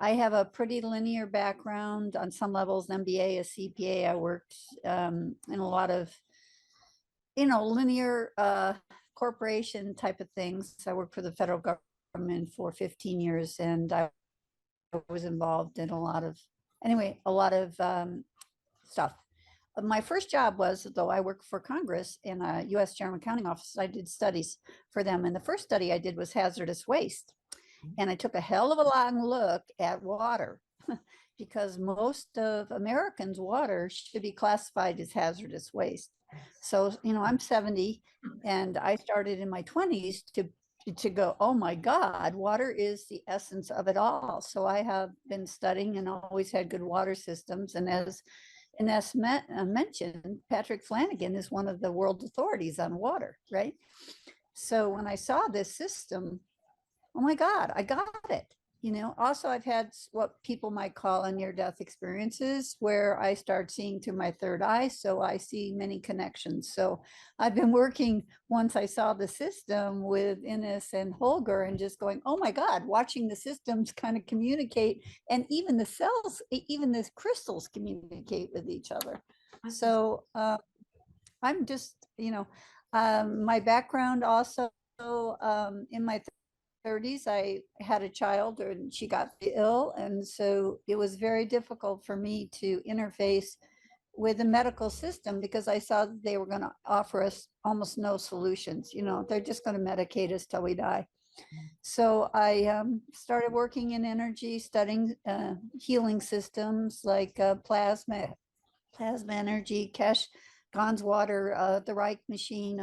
I have a pretty linear background on some levels, an MBA, a CPA. I worked in a lot of, linear corporation type of things. I worked for the federal government for 15 years, and I was involved in a lot of, stuff. My first job was, though, I worked for Congress in a U.S. General Accounting Office. I did studies for them. And the first study I did was hazardous waste. And I took a hell of a long look at water because most of Americans' water should be classified as hazardous waste. So, I'm 70 and I started in my 20s to go, oh my God, water is the essence of it all. So I have been studying and always had good water systems. And as mentioned, Patrick Flanagan is one of the world authorities on water, right? So when I saw this system, oh my God, I got it. Also I've had what people might call a near-death experiences where I start seeing through my third eye. So I see many connections. So I've been working, once I saw the system, with Ines and Holger, and just going, oh my God, watching the systems kind of communicate, and even the cells, even the crystals communicate with each other. So I'm just, my background also, in my 30s, I had a child and she got ill. And so it was very difficult for me to interface with the medical system because I saw that they were going to offer us almost no solutions. They're just going to medicate us till we die. So I started working in energy, studying healing systems like plasma energy, Kesh, Gons water, the Reich machine.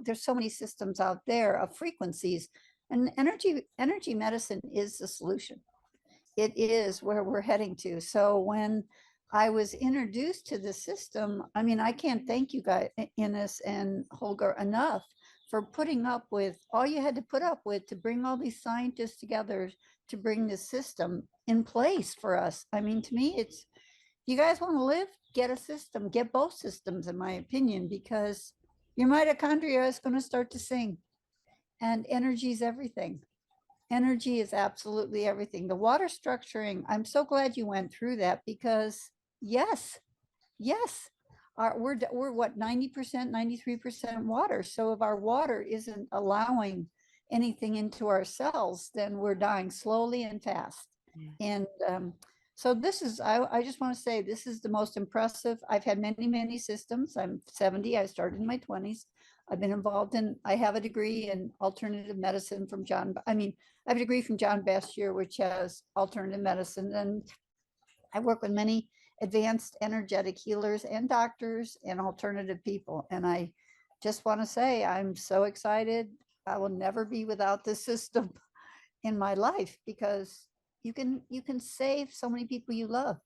There's so many systems out there of frequencies. And energy medicine is the solution. It is where we're heading to. So when I was introduced to the system, I can't thank you guys, Ines and Holger, enough for putting up with all you had to put up with to bring all these scientists together to bring this system in place for us. To me, it's, you guys want to live, get a system, get both systems, in my opinion, because your mitochondria is going to start to sing. And energy is everything. Energy is absolutely everything. The water structuring, I'm so glad you went through that because yes, we're what, 90%, 93% water. So if our water isn't allowing anything into our cells, then we're dying slowly and fast. And so this is, I just want to say, this is the most impressive. I've had many, many systems. I'm 70. I started in my 20s. I've been involved in, I have a degree in alternative medicine from I have a degree from John Bastier, which has alternative medicine. And I work with many advanced energetic healers and doctors and alternative people. And I just want to say, I'm so excited. I will never be without this system in my life because you can save so many people you love.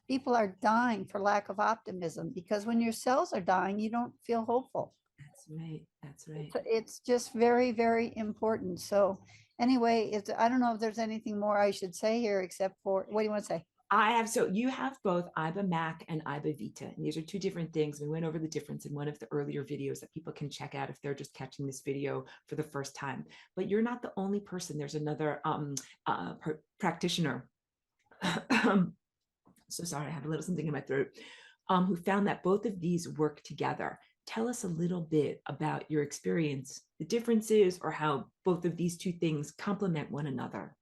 People are dying for lack of optimism because when your cells are dying, you don't feel hopeful. That's right. It's just very, very important. So anyway, I don't know if there's anything more I should say here except for, what do you want to say? So you have both EIBA MAC and EIBA Vita. And these are two different things. We went over the difference in one of the earlier videos that people can check out if they're just catching this video for the first time. But you're not the only person. There's another practitioner. So sorry, I have a little something in my throat, who found that both of these work together. Tell us a little bit about your experience, the differences, or how both of these two things complement one another.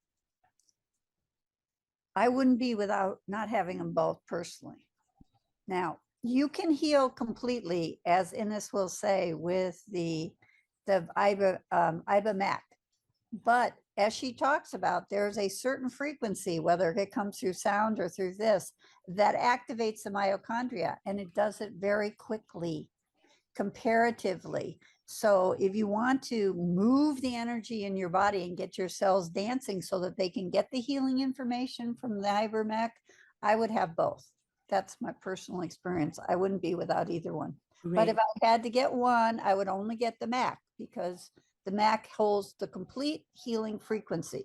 I wouldn't be without not having them both personally. Now, you can heal completely, as Ines will say, with the EIBA MAC. But as she talks about, there's a certain frequency, whether it comes through sound or through this, that activates the mitochondria, and it does it very quickly, comparatively. So if you want to move the energy in your body and get your cells dancing so that they can get the healing information from the EIBA MAC, I would have both. That's my personal experience. I wouldn't be without either one. Great. But if I had to get one, I would only get the MAC because the MAC holds the complete healing frequency.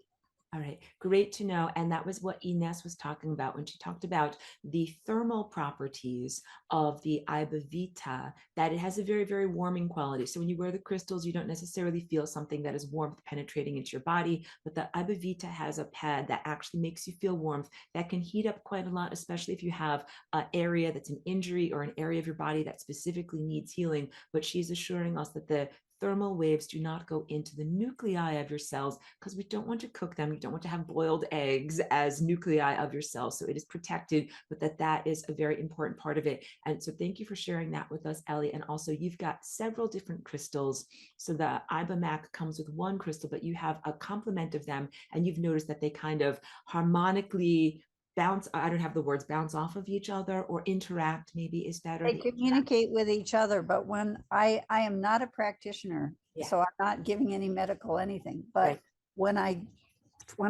All right, great to know. And that was what Ines was talking about when she talked about the thermal properties of the EIBA Vita, that it has a very, very warming quality. So when you wear the crystals, you don't necessarily feel something that is warmth penetrating into your body, but the EIBA Vita has a pad that actually makes you feel warmth that can heat up quite a lot, especially if you have an area that's an injury or an area of your body that specifically needs healing. But she's assuring us that the thermal waves do not go into the nuclei of your cells, because we don't want to cook them. You don't want to have boiled eggs as nuclei of your cells. So it is protected, but that is a very important part of it. And so thank you for sharing that with us, Ellie. And also you've got several different crystals. So the EIBA MAC comes with one crystal, but you have a complement of them. And you've noticed that they kind of harmonically bounce, I don't have the words, bounce off of each other or interact, maybe is better. They communicate with each other, but when I am not a practitioner, Yeah. so I'm not giving any medical anything, but Right. when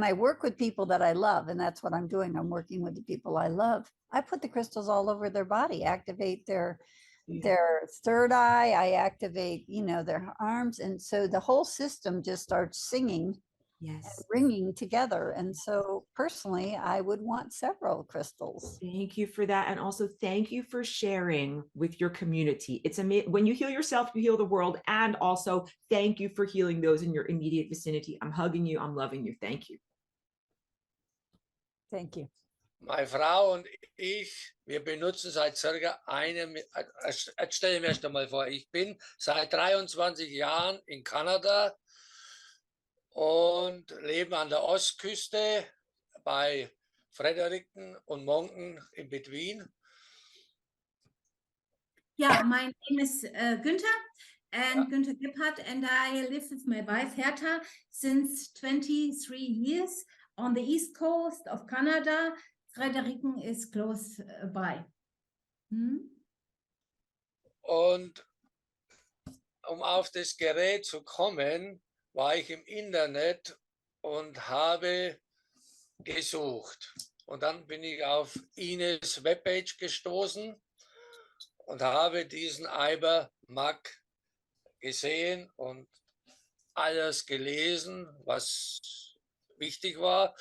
I work with people that I love, and that's what I'm doing, I'm working with the people I love, I put the crystals all over their body, activate their third eye, I activate, their arms. And so the whole system just starts singing and Yes. ringing together. And so personally, I would want several crystals. Thank you for that. And also thank you for sharing with your community. It's amazing. When you heal yourself, you heal the world. And also thank you for healing those in your immediate vicinity. I'm hugging you. I'm loving you. Thank you. Thank you. Meine Frau und ich, wir benutzen seit circa jetzt stelle ich mir erst einmal vor, ich bin seit 23 Jahren in Kanada und lebe an der Ostküste bei Fredericton und Moncton in between. Yeah, my name is Günther, and Günther Gebhardt, and I live with my wife Hertha since 23 years on the east coast of Canada. Fredericton is close by. Und um auf das Gerät zu kommen, war ich im Internet und habe gesucht. Und dann bin ich auf Ines Webpage gestoßen und habe diesen EIBA MAC gesehen und alles gelesen, was wichtig war,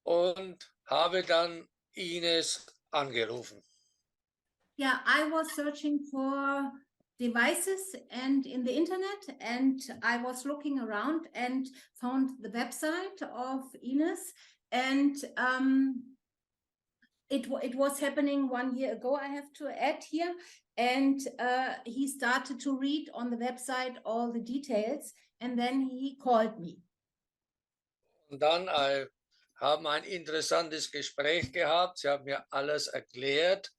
und habe dann Ines angerufen. Yeah, I was searching for devices and in the internet, and I was looking around and found the website of Ines, and it was happening 1 year ago, I have to add here, and he started to read on the website all the details, and then he called me. Und dann haben ein interessantes Gespräch gehabt. Sie haben mir alles erklärt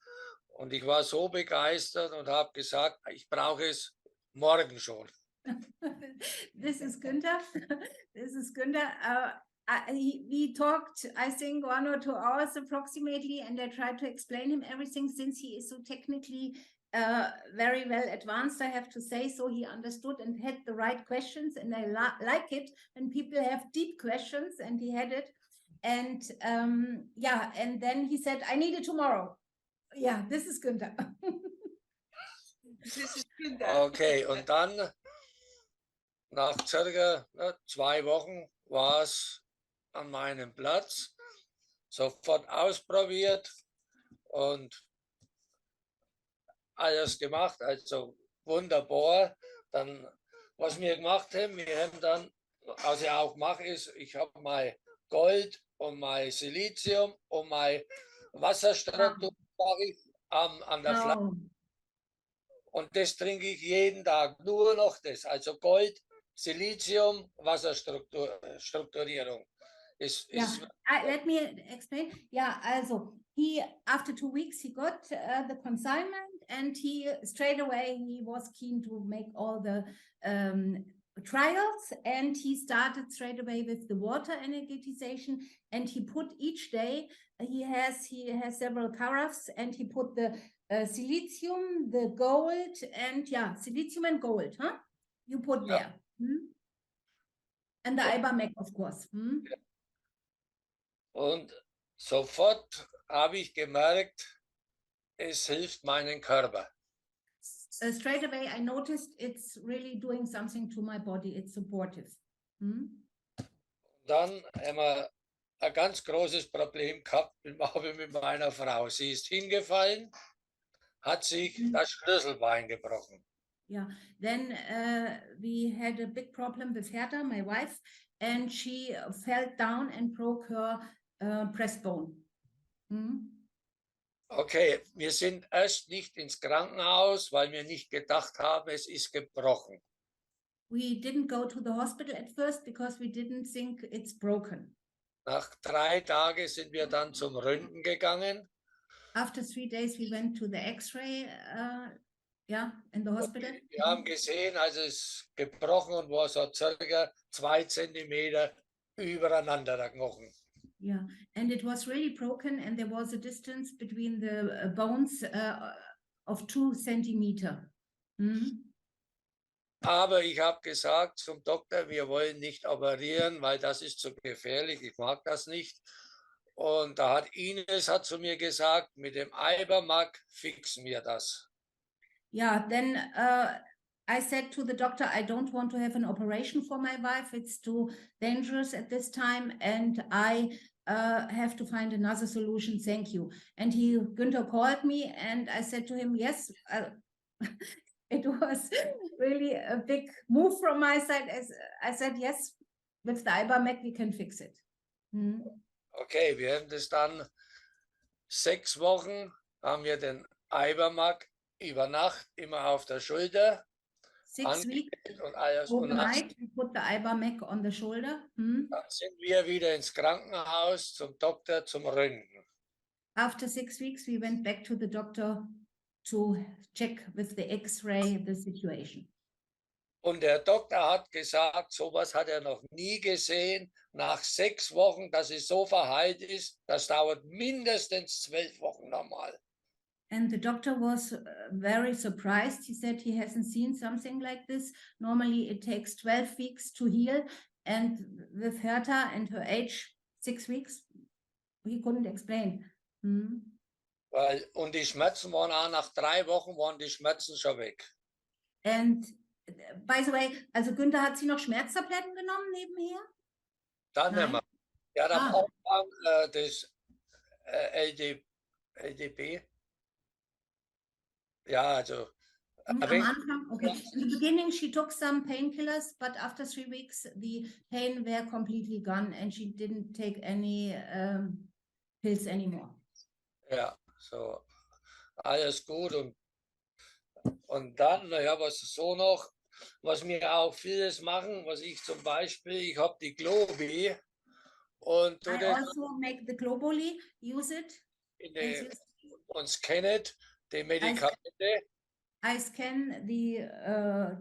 und ich war so begeistert und habe gesagt, ich brauche es morgen schon. This is Günther. This is Günther. We talked, I think, 1 or 2 hours approximately, and I tried to explain him everything, since he is so technically very well advanced, I have to say. So he understood and had the right questions, and I like it when people have deep questions, and he had it. And yeah, and then he said, I need it tomorrow. Yeah, this is Günther. This is Günther. Okay, und dann nach circa 2 Wochen war es an meinem Platz, sofort ausprobiert und alles gemacht, also wunderbar. Dann, was wir gemacht haben, wir haben dann, was ich auch mache, ist, ich habe mein Gold und mein Silizium und mein Wasserstruktur an der Flasche. Und das trinke ich jeden Tag, nur noch das, also Gold, Silizium, Wasserstrukturierung. Let me explain. Yeah, also he, after 2 weeks, he got the consignment, and he straight away, he was keen to make all the trials, and he started straight away with the water energetization, and he put each day, he has several carafes, and he put the silicium, the gold, and silicium and gold, huh? You put there. And the EIBA MAC, of course. Und sofort habe ich gemerkt, es hilft meinem Körper. Straight away, I noticed it's really doing something to my body. It's supportive. Dann haben wir ein ganz großes Problem gehabt mit meiner Frau. Sie ist hingefallen, hat sich das Schlüsselbein gebrochen. Yeah. Then we had a big problem with Hertha, my wife, and she fell down and broke her breastbone. Okay, wir sind erst nicht ins Krankenhaus, weil wir nicht gedacht haben, es ist gebrochen. We didn't go to the hospital at first because we didn't think it's broken. Nach 3 Tagen sind wir dann zum Röntgen gegangen. After 3 days, we went to the X-ray, in the hospital. Wir haben gesehen, als es gebrochen und war so circa 2 Zentimeter übereinander der Knochen. Yeah, and it was really broken, and there was a distance between the bones of 2 centimeter. Aber ich habe gesagt zum Doktor, wir wollen nicht operieren, weil das ist zu gefährlich, ich mag das nicht. Und da hat Ines zu mir gesagt, mit dem EIBA MAC fixen wir das. Yeah, then I said to the doctor, I don't want to have an operation for my wife. It's too dangerous at this time, and I have to find another solution. Thank you. And Günther called me, and I said to him, yes, it was really a big move from my side. As I said, yes, with the EIBA MAC, we can fix it. Okay, wir haben das dann 6 Wochen, haben wir den EIBA MAC über Nacht immer auf der Schulter. 6 weeks Und alles. overnight, we put the EIBA MAC on the shoulder. Dann sind wir wieder ins Krankenhaus zum Doktor zum Röntgen. After 6 weeks, we went back to the doctor to check with the X-ray the situation. Und der Doktor hat gesagt, sowas hat er noch nie gesehen. Nach 6 Wochen, dass es so verheilt ist, das dauert mindestens 12 Wochen normal. And the doctor was very surprised. He said he hasn't seen something like this. Normally it takes 12 weeks to heal. And with Hertha and her age, 6 weeks, he couldn't explain. Und die Schmerzen waren auch nach 3 Wochen, waren die Schmerzen schon weg. And by the way, also Günther hat sie noch Schmerztabletten genommen nebenher? Dann Nein. haben wir. Ja, am Anfang des LDP. Ja, also. Am Anfang, okay. In the beginning, she took some painkillers, but after 3 weeks, the pain were completely gone and she didn't take any pills anymore. Ja, so alles gut. Und dann, naja, was so noch, was wir auch vieles machen, was ich zum Beispiel, ich habe die Globi und I also make the globally, use it. Und scannet die Medikamente. I scan the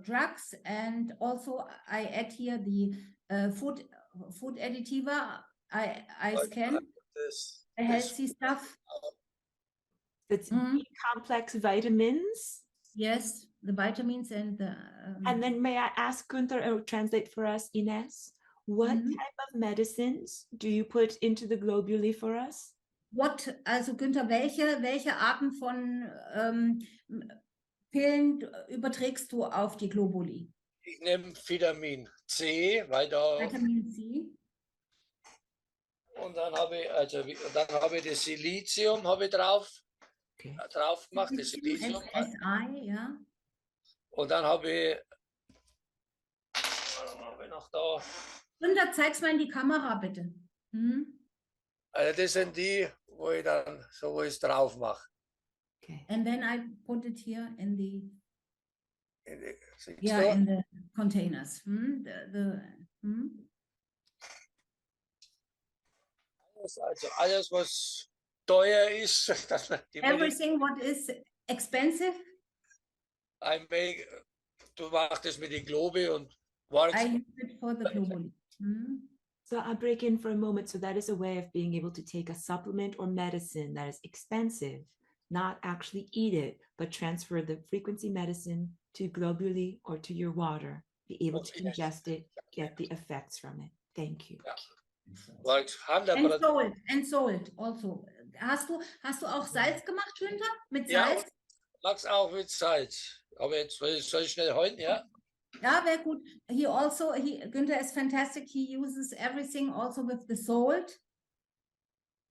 drugs and also I add here the food additiva. I scan the healthy stuff. It's complex vitamins. Yes, the vitamins and the. And then may I ask Günther or translate for us, Ines, what type of medicines do you put into the globuli for us? Also Günther, welche Arten von Pillen überträgst du auf die Globuli? Ich nehme Vitamin C, weil da. Vitamin C. Und dann habe ich das Silizium drauf gemacht, das Silizium. SI, ja. Und dann habe ich noch da. Günther, zeig's mal in die Kamera, bitte. Also das sind die, wo ich dann so es drauf mache. Okay. And then I put it here in the in the containers. Also alles, was teuer ist, everything what is expensive. Du machst es mit den Globi und works. I use it for the globally. So I'll break in for a moment. So that is a way of being able to take a supplement or medicine that is expensive, not actually eat it, but transfer the frequency medicine to globuli or to your water, be able to ingest it, get the effects from it. Thank you. Ja. And salt also. Hast du auch Salz gemacht, Günther? Mit Salz? Ja, mach's auch mit Salz. Aber jetzt soll ich schnell holen, ja? Yeah, very good. Günther is fantastic. He uses everything also with the salt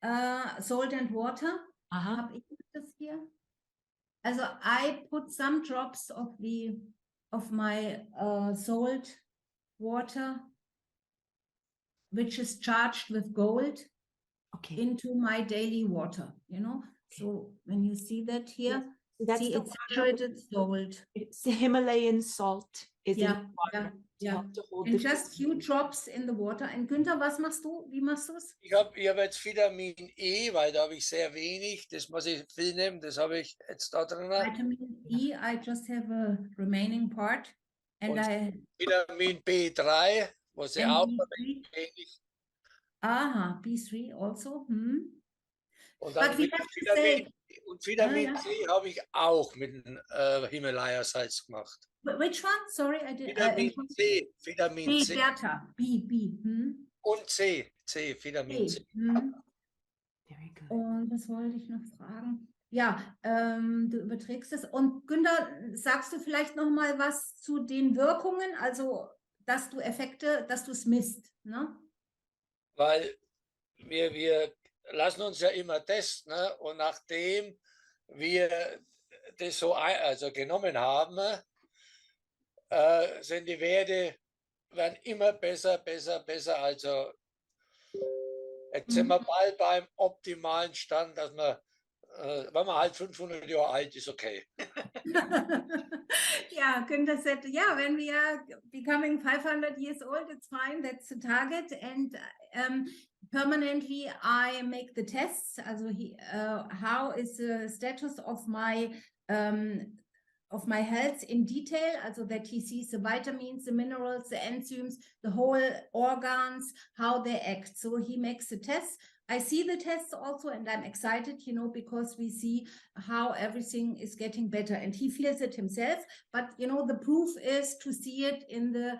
and water. Aha. Hab ich das hier? Also I put some drops of my salt water, which is charged with gold, Okay. into my daily water, you know. So when you see that here, So that's see the it's saturated salt. It's the Himalayan salt is in Yeah, the water to yeah. help to hold And the just few drops in the water. And Günther, was machst du? Wie machst du es? Ich hab jetzt Vitamin E, weil da habe ich sehr wenig. Das muss ich viel nehmen. Das habe ich jetzt da drin. Vitamin E, I just have a remaining part. And Und Vitamin B3, was ich auch B3. wenig. Aha, B3 also. Und But dann we have to say, Vitamin yeah. C habe ich auch mit dem Himalaya-Salz gemacht. Which one? Sorry, I did. Vitamin C. Bertha, B. Und C, Vitamin C. Very good. Und was wollte ich noch fragen? Ja, du überträgst es. Und Günther, sagst du vielleicht noch mal was zu den Wirkungen, also dass du es misst, ne? Weil wir lassen uns ja immer testen, ne? Und nachdem wir das so genommen haben, sind die Werte werden immer besser. Also jetzt sind wir bald beim optimalen Stand, dass wir, wenn man halt 500 Jahre alt ist, okay. Yeah, Günther said, yeah, when we are becoming 500 years old, it's fine, that's the target. And permanently I make the tests. Also how is the status of my health in detail, also that he sees the vitamins, the minerals, the enzymes, the whole organs, how they act. So he makes the tests. I see the tests also, and I'm excited, you know, because we see how everything is getting better. And he feels it himself, but, you know, the proof is to see it in the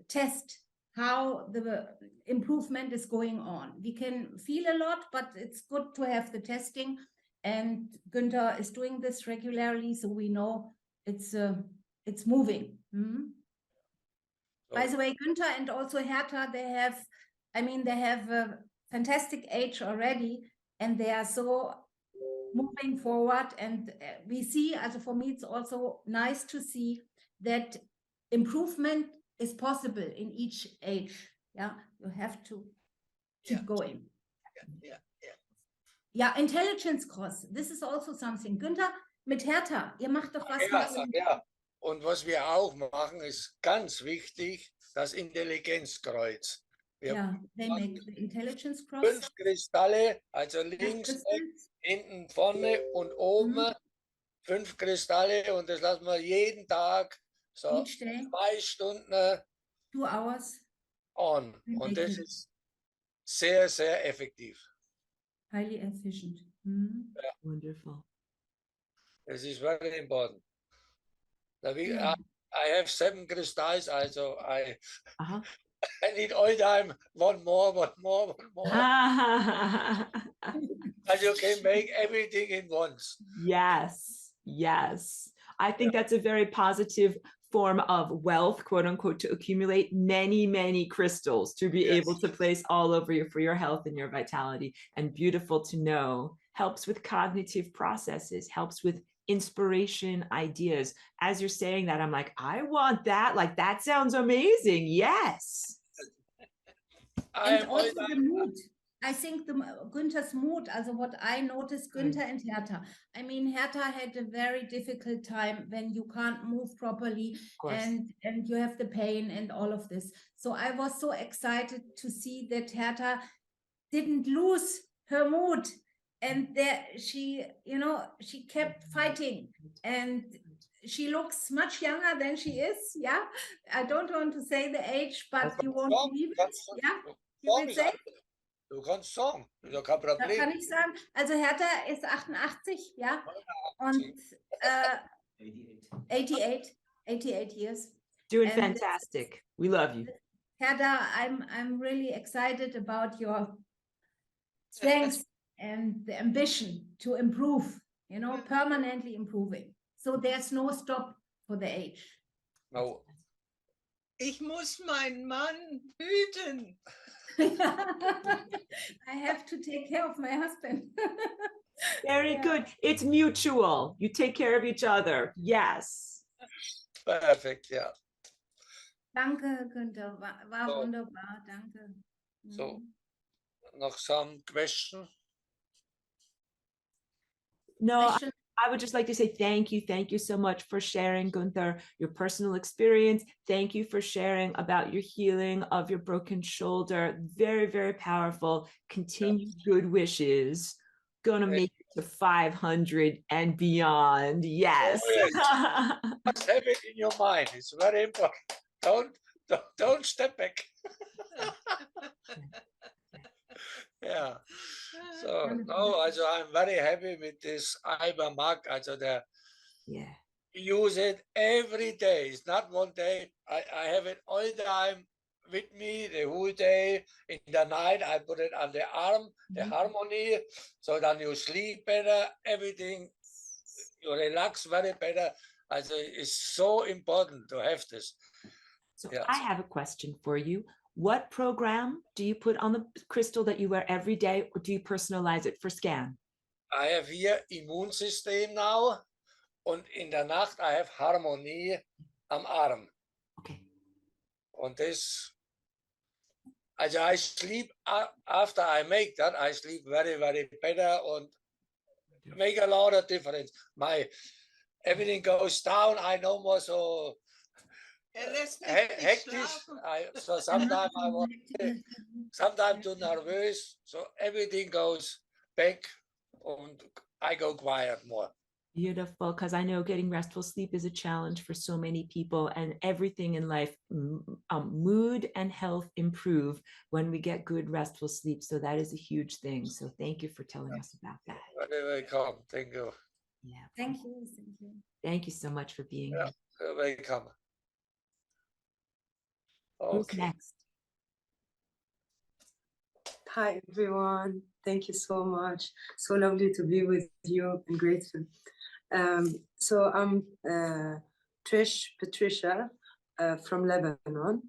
test, how the improvement is going on. We can feel a lot, but it's good to have the testing. And Günther is doing this regularly, so we know it's moving. By the way, Günther and also Hertha, they have a fantastic age already, and they are so moving forward. And we see, also for me, it's also nice to see that improvement is possible in each age. Yeah, you have to keep going. Yeah, intelligence course. This is also something. Günther, mit Hertha, ihr macht doch was mit. Ja. Und was wir auch machen, ist ganz wichtig, das Intelligenzkreuz. Ja, they make the intelligence cross. 5 Kristalle, also links, rechts, hinten, vorne und oben 5 Kristalle, und das lassen wir jeden Tag so 2 Stunden 2 hours on. Und das ist sehr, sehr effektiv. Highly efficient. Yeah. Wonderful. This is very important. I have 7 crystals, also I need all time one more. And you can make everything in once. Yes. I think that's a very positive form of wealth, quote unquote, to accumulate many crystals to be able to place all over you for your health and your vitality. And beautiful to know, helps with cognitive processes, helps with inspiration, ideas. As you're saying that, I'm like, I want that. Like, that sounds amazing. Yes. And also the mood. I think Günther's mood, also what I noticed, Günther and Hertha. I mean, Hertha had a very difficult time when you can't move properly and you have the pain and all of this. So I was so excited to see that Hertha didn't lose her mood, and that she kept fighting, and she looks much younger than she is. Yeah, I don't want to say the age, but you won't believe it. Yeah, you will say. Du kannst sagen, ist kein Problem. Da kann ich sagen, also Hertha ist 88, ja, und 88 years. Doing fantastic. We love you. Hertha, I'm really excited about your strength and the ambition to improve, you know, permanently improving. So there's no stop for the age. No. Ich muss meinen Mann hüten. I have to take care of my husband. Very Yeah. good. It's mutual. You take care of each other. Yes. Perfect, yeah. Danke, Günther. War So. wunderbar. Danke. So, noch some question? No, Question? I would just like to say thank you. Thank you so much for sharing, Gunther, your personal experience. Thank you for sharing about your healing of your broken shoulder. Very, very powerful. Continued good wishes. Gonna make it to 500 and beyond. Yes. Oh, yes. Just have it in your mind. It's very important. Don't step back. Yeah. So no, also I'm very happy with this EIBA MAC. Also Yeah. use it every day. It's not one day. I have it all the time with me the whole day. In the night, I put it on the arm, the harmony. So then you sleep better, everything, you relax very better. Also it's so important to have this. So Yeah. I have a question for you. What program do you put on the crystal that you wear every day, or do you personalize it for scan? I have here immune system now. Und in der Nacht, I have Harmonie am Arm. Okay. Und das, also I sleep, after I make that, I sleep very, very better and make a lot of difference. Everything goes down, I no more so hectic. So sometimes I was, sometimes too nervous, so everything goes back and I go quiet more. Beautiful, because I know getting restful sleep is a challenge for so many people, and everything in life, mood and health improve when we get good restful sleep. So that is a huge thing. So thank you for telling us about that. Very welcome. Thank you. Yeah. Thank you. Thank you. Thank you so much for being Yeah, here. you're welcome. Who's Okay. next? Hi, everyone. Thank you so much. So lovely to be with you and grateful. So I'm Patricia from Lebanon.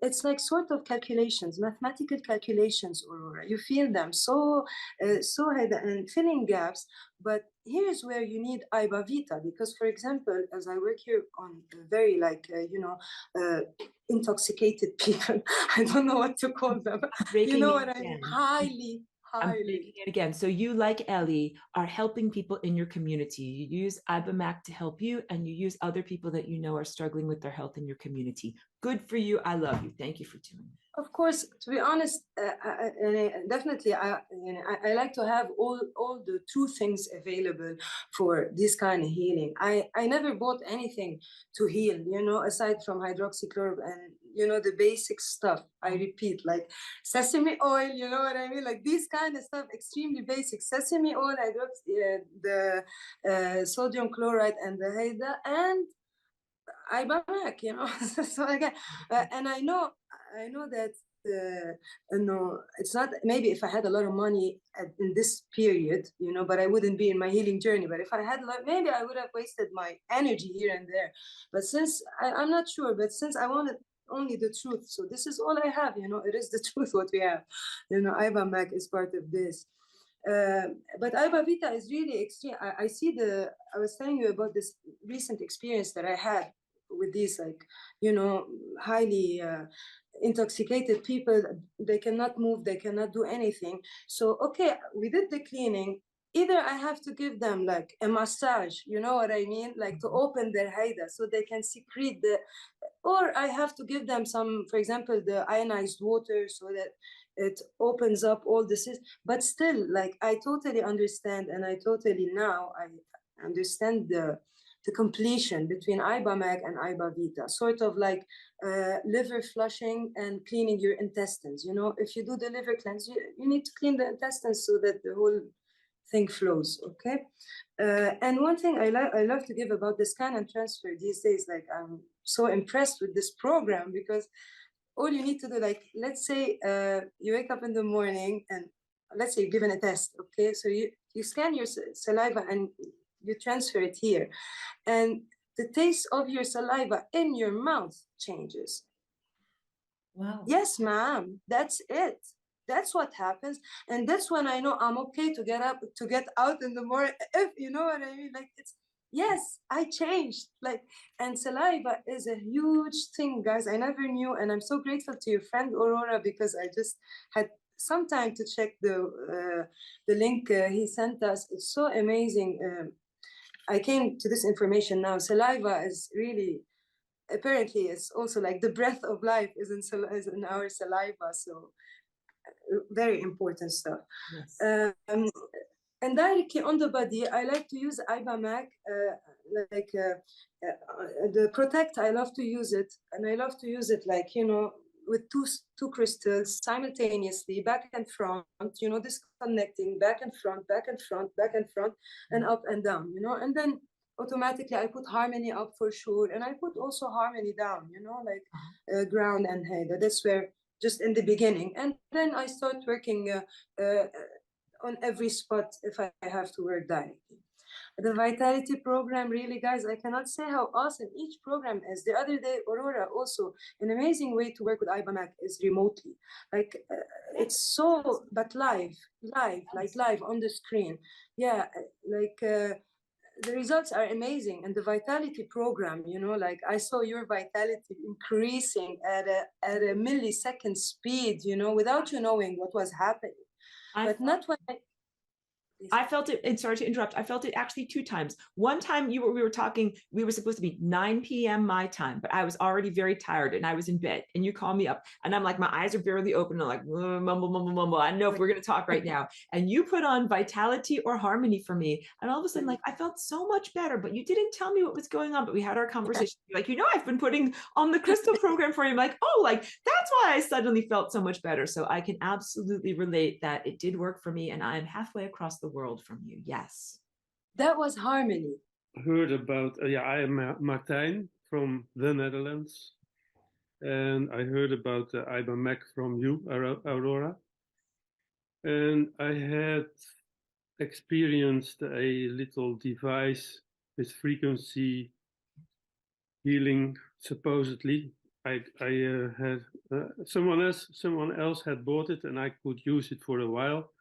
It's like sort of calculations, mathematical calculations, Aurora. You feel them so and filling gaps. But here's where you need EIBA Vita, because, for example, as I work here on very intoxicated people, I don't know what to call them. You know what I mean? Highly. I'm breaking it again. So you, like Ellie, are helping people in your community. You use EIBA MAC to help you, and you use other people that you know are struggling with their health in your community. Good for you. I love you. Thank you for doing it. Of course, to be honest, definitely, I like to have all the true things available for this kind of healing. I never bought anything to heal, aside from hydroxychloroquine and, the basic stuff. I repeat, like sesame oil, you know what I mean? Like this kind of stuff, extremely basic. Sesame oil, the sodium chloride and the Haida, and EIBA MAC, So again, and I know that it's not, maybe if I had a lot of money in this period, but I wouldn't be in my healing journey. But if I had, maybe I would have wasted my energy here and there. But since I'm not sure, but since I wanted only the truth, so this is all I have. It is the truth what we have. EIBA MAC is part of this. But EIBA Vita is really extreme. I see I was telling you about this recent experience that I had with these, highly intoxicated people. They cannot move, they cannot do anything. So, okay, we did the cleaning. Either I have to give them like a massage, you know what I mean? Like to open their haida so they can secrete or I have to give them some, for example, the ionized water so that it opens up all this. But still, like, I totally understand, and I understand the completion between EIBA MAC and EIBA Vita, sort of like liver flushing and cleaning your intestines. If you do the liver cleanse, you need to clean the intestines so that the whole thing flows, okay? And one thing I love to give about the scan and transfer these days, like I'm so impressed with this program, because all you need to do, like, let's say you wake up in the morning and let's say you're given a test, okay? So you scan your saliva and you transfer it here. And the taste of your saliva in your mouth changes. Wow. Yes, ma'am, that's it. That's what happens. And that's when I know I'm okay to get up, to get out in the morning, if you know what I mean. Like, it's, yes, I changed. Like, and saliva is a huge thing, guys. I never knew. And I'm so grateful to your friend Aurora, because I just had some time to check the link he sent us. It's so amazing. I came to this information now. Saliva is really, apparently, it's also like the breath of life is in our saliva. So very important stuff. Yes. And directly on the body, I like to use EIBA MAC, the Protect. I love to use it, and I love to use it like, you know, with two crystals simultaneously, back and front, you know, disconnecting back and front, back and front, back and front, and up and down, you know, and then automatically I put harmony up for sure, and I put also harmony down, you know, like ground and head. That's where, just in the beginning, and then I start working on every spot if I have to work directly. The vitality program, really, guys, I cannot say how awesome each program is. The other day, Aurora, also an amazing way to work with EIBA MAC is remotely. Like, it's so, but live on the screen. Yeah, like, the results are amazing. And the vitality program, you know, like, I saw your vitality increasing at a millisecond speed, you know, without you knowing what was happening. But not when I felt it, and sorry to interrupt, I felt it actually 2 times. One time we were talking, we were supposed to be 9 p.m. my time, but I was already very tired and I was in bed, and you called me up and I'm like, my eyes are barely open. And I'm like, mumble. I know if we're going to talk right now. And you put on vitality or harmony for me. And all of a sudden, like, I felt so much better, but you didn't tell me what was going on, but we had our conversation. You're like, you know, I've been putting on the crystal program for you. I'm like, oh, like, that's why I suddenly felt so much better. So I can absolutely relate that it did work for me, and I am halfway across the world from you. Yes. that was harmony. Heard about, I am Martijn from the Netherlands, and I heard about the EIBA MAC from you, Aurora, and I had experienced a little device with frequency healing, supposedly. I had someone else had bought it, and I could use it for a while.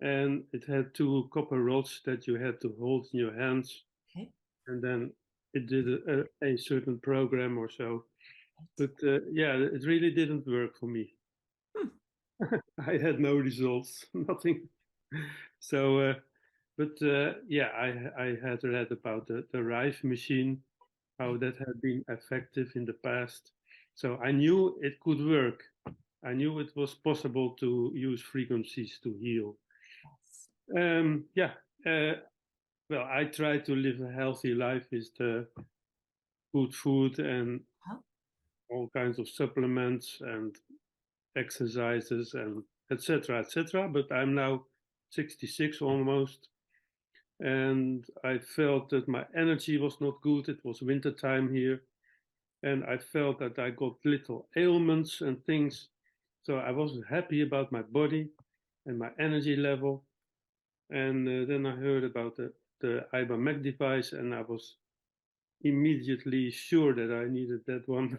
And it had 2 copper rods that you had to hold in your hands. Okay. And then it did a certain program or so. But it really didn't work for me. I had no results, nothing. So, I had read about the Rife machine, how that had been effective in the past. So I knew it could work. I knew it was possible to use frequencies to heal. Well, I try to live a healthy life with the good food and all kinds of supplements and exercises and etc. But I'm now 66 almost, and I felt that my energy was not good. It was winter time here, and I felt that I got little ailments and things. So I wasn't happy about my body and my energy level. And then I heard about the EIBA MAC device, and I was immediately sure that I needed that one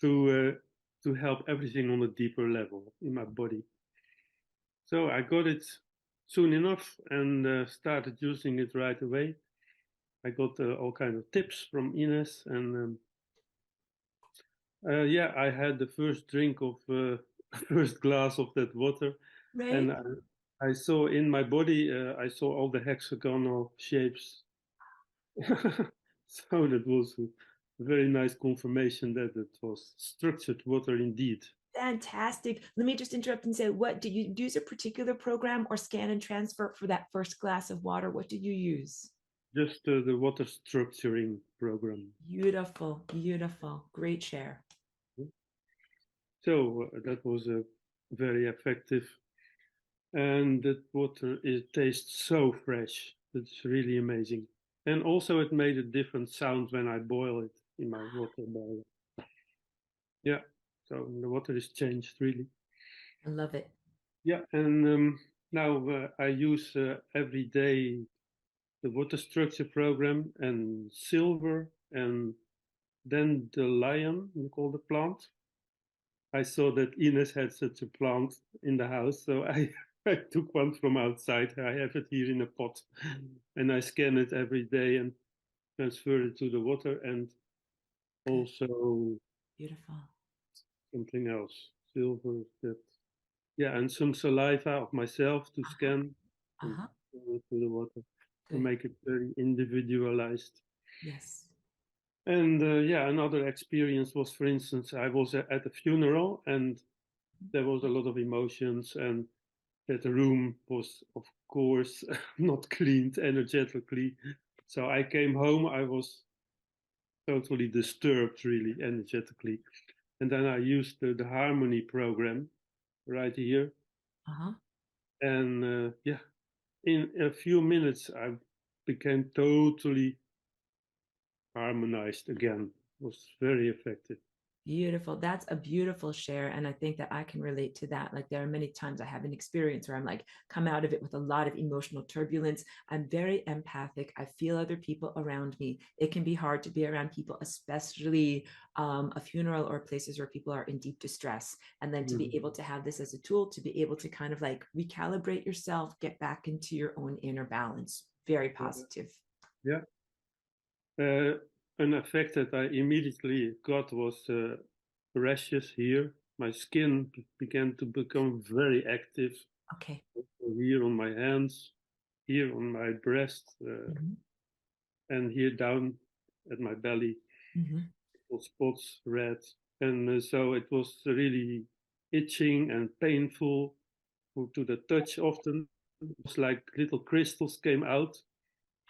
to help everything on a deeper level in my body. So I got it soon enough and started using it right away. I got all kinds of tips from Ines, and I had the first drink of first glass of that water, Right. and I saw in my body, I saw all the hexagonal shapes. So that was a very nice confirmation that it was structured water indeed. Fantastic. Let me just interrupt and say, what did you use a particular program or scan and transfer for that first glass of water? What did you use? Just the water structuring program. Beautiful. Great share. So that was very effective. And that water, it tastes so fresh. It's really amazing. And also it made a different sound when I boil it in my water boiler. Yeah, so the water is changed really. I love it. Yeah, and now I use every day the water structure program and silver, and then the lion, you call the plant. I saw that Ines had such a plant in the house, so I took one from outside. I have it here in a pot, and I scan it every day and transfer it to the water, and also Beautiful. something else, silver, that, yeah, and some saliva of myself to scan and to the water to make it very individualized. Yes. And yeah, another experience was, for instance, I was at a funeral and there was a lot of emotions, and that room was, of course, not cleaned energetically. So I came home, I was totally disturbed, really, energetically. And then I used the harmony program right here. And yeah, in a few minutes, I became totally harmonized again. It was very effective. Beautiful. That's a beautiful share. And I think that I can relate to that. Like there are many times I have an experience where I'm like, come out of it with a lot of emotional turbulence. I'm very empathic. I feel other people around me. It can be hard to be around people, especially a funeral or places where people are in deep distress. And then to be able to have this as a tool, to be able to kind of like recalibrate yourself, get back into your own inner balance. Very positive. Yeah. An effect that I immediately got was rashes here. My skin began to become very active. Okay. Here on my hands, here on my breast, and here down at my belly, spots, red. And so it was really itching and painful to the touch often. It was like little crystals came out.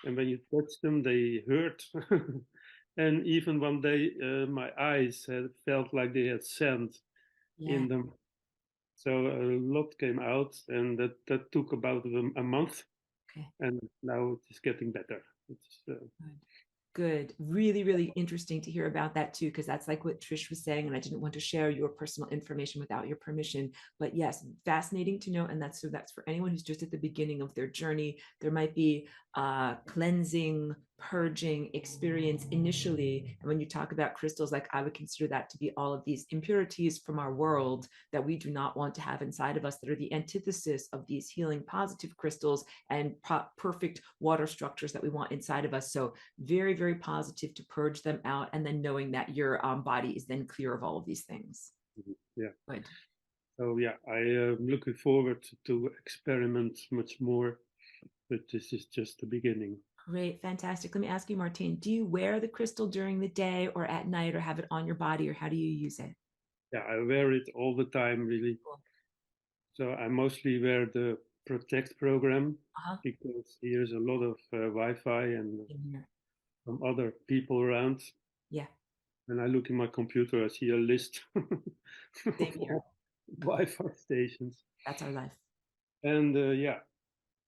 And when you touch them, they hurt. And even one day, my eyes felt like they had sand in them. So a lot came out, and that took about a month. Okay. And now it is getting better. It's Good. Really, really interesting to hear about that too, because that's like what Trish was saying, and I didn't want to share your personal information without your permission. But yes, fascinating to know. And that's for anyone who's just at the beginning of their journey. There might be cleansing, purging experience initially. And when you talk about crystals, like I would consider that to be all of these impurities from our world that we do not want to have inside of us, that are the antithesis of these healing positive crystals and perfect water structures that we want inside of us. So very, very positive to purge them out, and then knowing that your body is then clear of all of these things. Yeah. Good. So yeah, I am looking forward to experiment much more, but this is just the beginning. Great, fantastic. Let me ask you, Martine, do you wear the crystal during the day or at night, or have it on your body, or how do you use it? Yeah, I wear it all the time, really. Cool. So I mostly wear the Protect program because here's a lot of Wi-Fi and some other people around. Yeah. When I look in my computer, I see a list of Wi-Fi stations. That's our life. And yeah,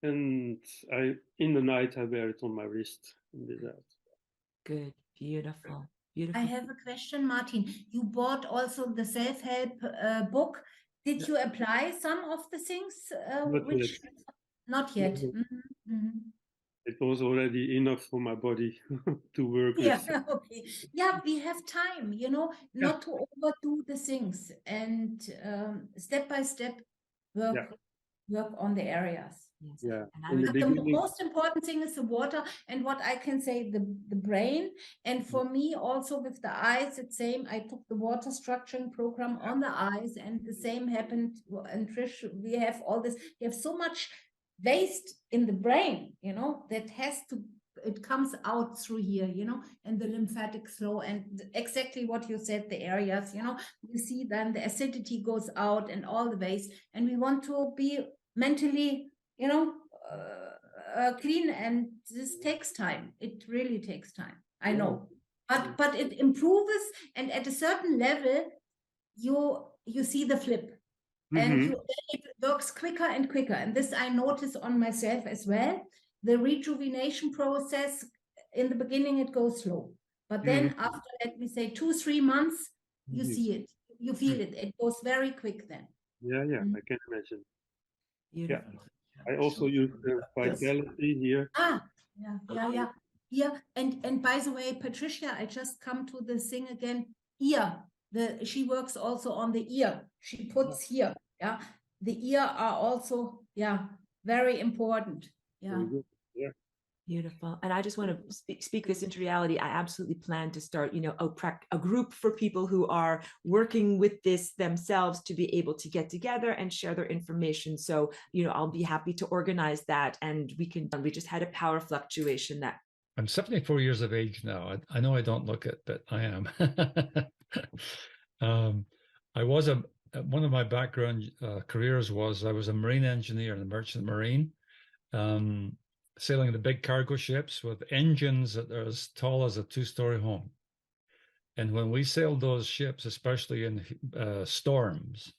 and in the night I wear it on my wrist. Good, beautiful, beautiful. I have a question, Martin. You bought also the self-help book. Did you apply some of the things? Not yet. It was already enough for my body to work with. Yeah, okay. Yeah, we have time, not to overdo the things, and step by step work on the areas. Yes. Yeah. But the most important thing is the water, and what I can say, the brain. And for me also with the eyes, it's same. I took the water structuring program on the eyes, and the same happened. And Trish, we have all this. We have so much waste in the brain, that it comes out through here, and the lymphatic flow, and exactly what you said, the areas, you see then the acidity goes out and all the waste, and we want to be mentally, clean, and this takes time. It really takes time. I know, but it improves, and at a certain level, you see the flip. And it works quicker and quicker. And this I notice on myself as well. The rejuvenation process, in the beginning, it goes slow. But then after, let me say, 2-3 months, you see it. You feel it. It goes very quick then. Yeah, I can imagine. Beautiful. Yeah. I also use the Vitality here. Yeah. And by the way, Patricia, I just come to the thing again. Ear. She works also on the ear. She puts here. Yeah. The ear are also, very important. Yeah. Very good. Yeah. Beautiful. And I just want to speak this into reality. I absolutely plan to start, a group for people who are working with this themselves to be able to get together and share their information. So, I'll be happy to organize that. And we just had a power fluctuation that. I'm 74 years of age now. I know I don't look it, but I am. I was one of my background careers was I was a marine engineer in the merchant marine, sailing the big cargo ships with engines that are as tall as a two-story home. And when we sailed those ships, especially in storms,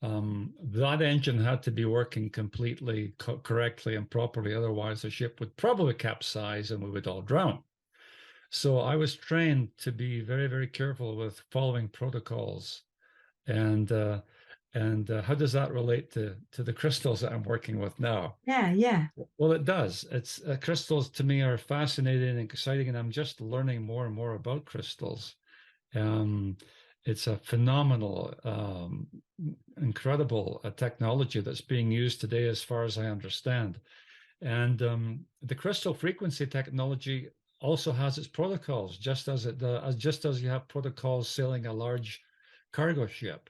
that engine had to be working completely correctly and properly. Otherwise, the ship would probably capsize and we would all drown. So I was trained to be very, very careful with following protocols. And how does that relate to the crystals that I'm working with now? Yeah. Well, it does. It's crystals to me are fascinating and exciting, and I'm just learning more and more about crystals. It's a phenomenal, incredible technology that's being used today, as far as I understand. And the crystal frequency technology also has its protocols, just as you have protocols sailing a large cargo ship.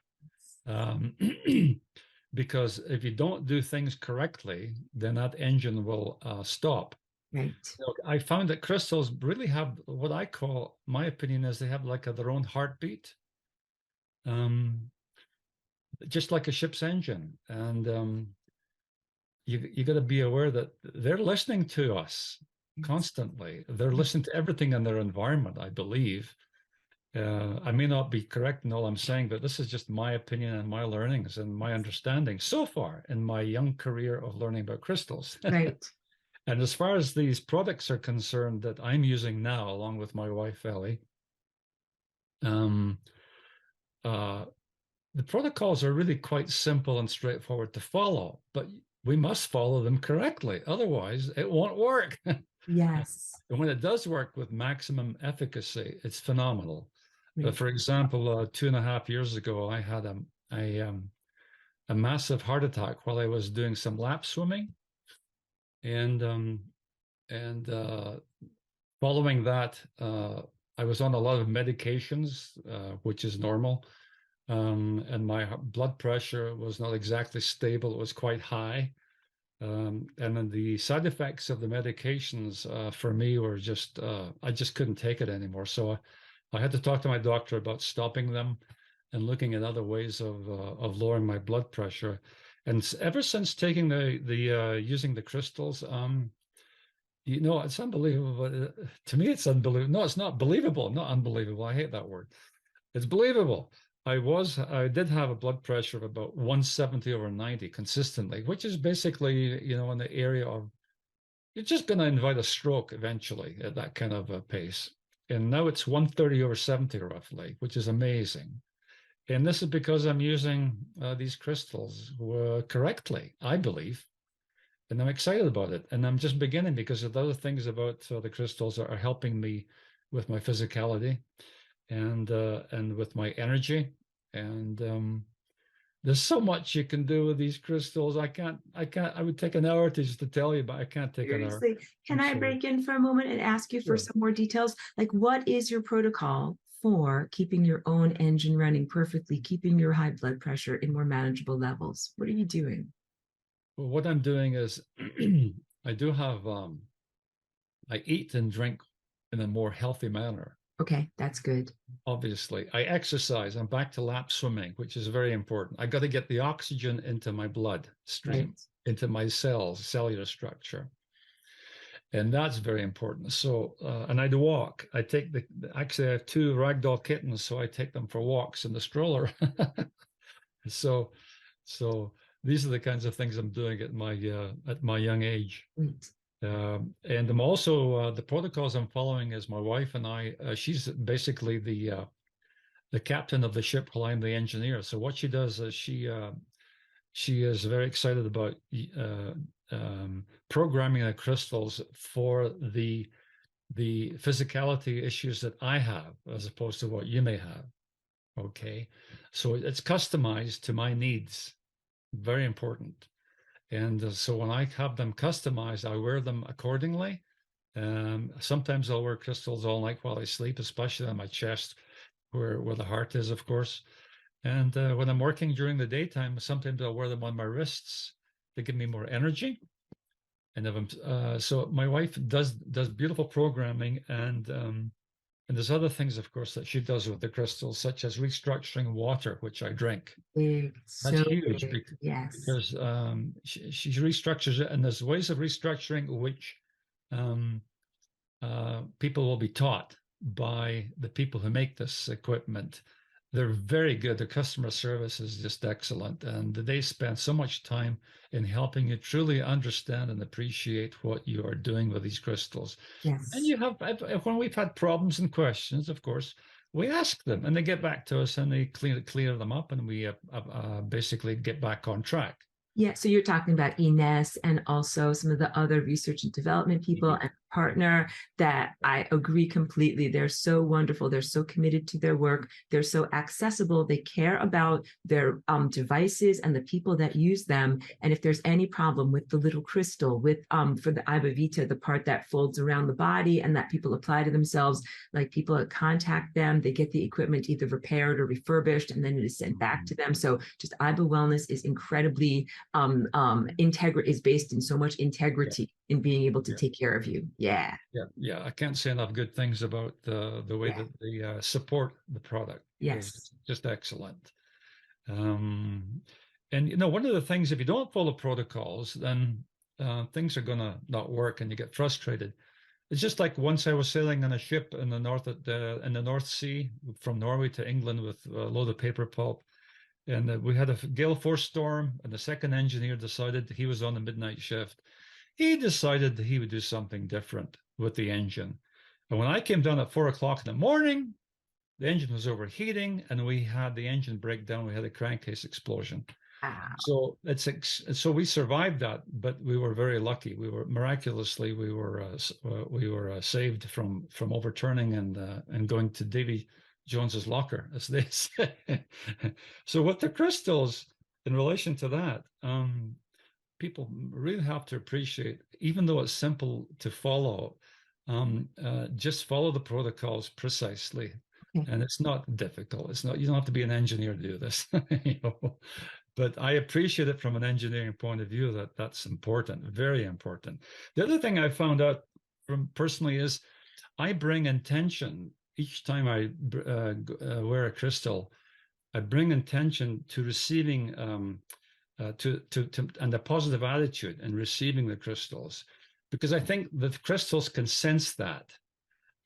Because if you don't do things correctly, then that engine will stop. Right. So I found that crystals really have what I call, my opinion is they have like their own heartbeat, just like a ship's engine. And you got to be aware that they're listening to us constantly. They're listening to everything in their environment, I believe. I may not be correct in all I'm saying, but this is just my opinion and my learnings and my understanding so far in my young career of learning about crystals. Right. And as far as these products are concerned that I'm using now, along with my wife, Ellie, the protocols are really quite simple and straightforward to follow, but we must follow them correctly. Otherwise, it won't work. Yes. And when it does work with maximum efficacy, it's phenomenal. Right. For example, 2.5 years ago, I had a massive heart attack while I was doing some lap swimming, and following that, I was on a lot of medications, which is normal, and my blood pressure was not exactly stable; it was quite high. And then the side effects of the medications for me were just, I just couldn't take it anymore. So I had to talk to my doctor about stopping them and looking at other ways of lowering my blood pressure. And ever since taking using the crystals, it's unbelievable. To me, it's unbelievable. No, it's not believable, not unbelievable. I hate that word. It's believable. I did have a blood pressure of about 170/90 consistently, which is basically, in the area of, you're just going to invite a stroke eventually at that kind of a pace. And now it's 130/70 roughly, which is amazing. And this is because I'm using these crystals correctly, I believe. And I'm excited about it. And I'm just beginning, because of the other things about the crystals that are helping me with my physicality and with my energy. And there's so much you can do with these crystals. I would take an hour just to tell you, but I can't take an hour. Can I break in for a moment and ask you for some more details? Like, what is your protocol for keeping your own engine running perfectly, keeping your high blood pressure in more manageable levels? What are you doing? Well, what I'm doing is I do have, I eat and drink in a more healthy manner. Okay, that's good. Obviously, I exercise. I'm back to lap swimming, which is very important. I got to get the oxygen into my blood stream, into my cells, cellular structure. And that's very important. So, and I do walk. I take actually I have 2 ragdoll kittens, so I take them for walks in the stroller. So these are the kinds of things I'm doing at my young age. And I'm also, the protocols I'm following is my wife and I, she's basically the captain of the ship while I'm the engineer. So what she does is she is very excited about programming the crystals for the physicality issues that I have, as opposed to what you may have. Okay, so it's customized to my needs. Very important. And so when I have them customized, I wear them accordingly. Sometimes I'll wear crystals all night while I sleep, especially on my chest, where the heart is, of course. And when I'm working during the daytime, sometimes I'll wear them on my wrists. They give me more energy. And if I'm, so my wife does beautiful programming, and there's other things, of course, that she does with the crystals, such as restructuring water, which I drink. That's huge, because she restructures it, and there's ways of restructuring which people will be taught by the people who make this equipment. They're very good. The customer service is just excellent, and they spend so much time in helping you truly understand and appreciate what you are doing with these crystals. Yes. And you have, when we've had problems and questions, of course, we ask them, and they get back to us, and they clear them up, and we basically get back on track. Yeah, so you're talking about Ines and also some of the other research and development people and partner that I agree completely. They're so wonderful. They're so committed to their work. They're so accessible. They care about their devices and the people that use them. And if there's any problem with the little crystal, with for the EIBA Vita, the part that folds around the body and that people apply to themselves, like people contact them, they get the equipment either repaired or refurbished, and then it is sent back to them. So just EIBA-Wellness is incredibly is based in so much integrity in being able to take care of you. Yeah. I can't say enough good things about the way that they support the product. Yes, it's just excellent. And you know, one of the things, if you don't follow protocols, then things are gonna not work, and you get frustrated. It's just like once I was sailing on a ship in the North Sea from Norway to England with a load of paper pulp. And we had a gale force storm, and the second engineer decided he was on the midnight shift. He decided that he would do something different with the engine. And when I came down at 4 o'clock in the morning, the engine was overheating, and we had the engine breakdown. We had a crankcase explosion. So so we survived that, but we were very lucky. We were miraculously saved from overturning and going to Davy Jones's locker, as they say. So with the crystals, in relation to that, people really have to appreciate, even though it's simple to follow, just follow the protocols precisely. And it's not difficult. It's not, you don't have to be an engineer to do this. You know? But I appreciate it from an engineering point of view, that that's important, very important. The other thing I found out from personally is I bring intention. Each time I wear a crystal, I bring intention to receiving, and a positive attitude in receiving the crystals, because I think that the crystals can sense that.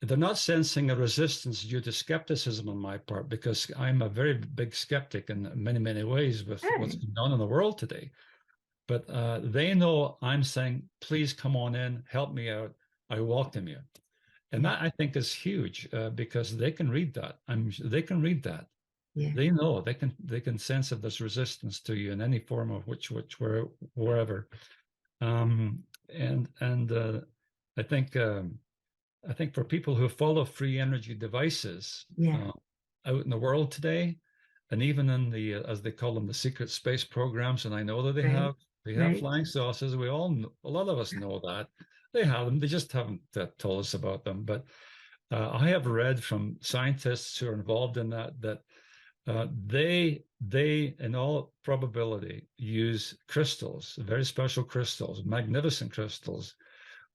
They're not sensing a resistance due to skepticism on my part, because I'm a very big skeptic in many, many ways with what's going on in the world today. But they know I'm saying, please come on in, help me out. I welcome you. And that, I think, is huge, because they can read that. They can read that. Yeah. They know, they can sense if there's resistance to you in any form of wherever. I think for people who follow free energy devices out in the world today, and even in the as they call them, the secret space programs, and I know that they have flying saucers. We all know, a lot of us know that. They have them. They just haven't told us about them. But I have read from scientists who are involved in that they, in all probability, use crystals, very special crystals, magnificent crystals,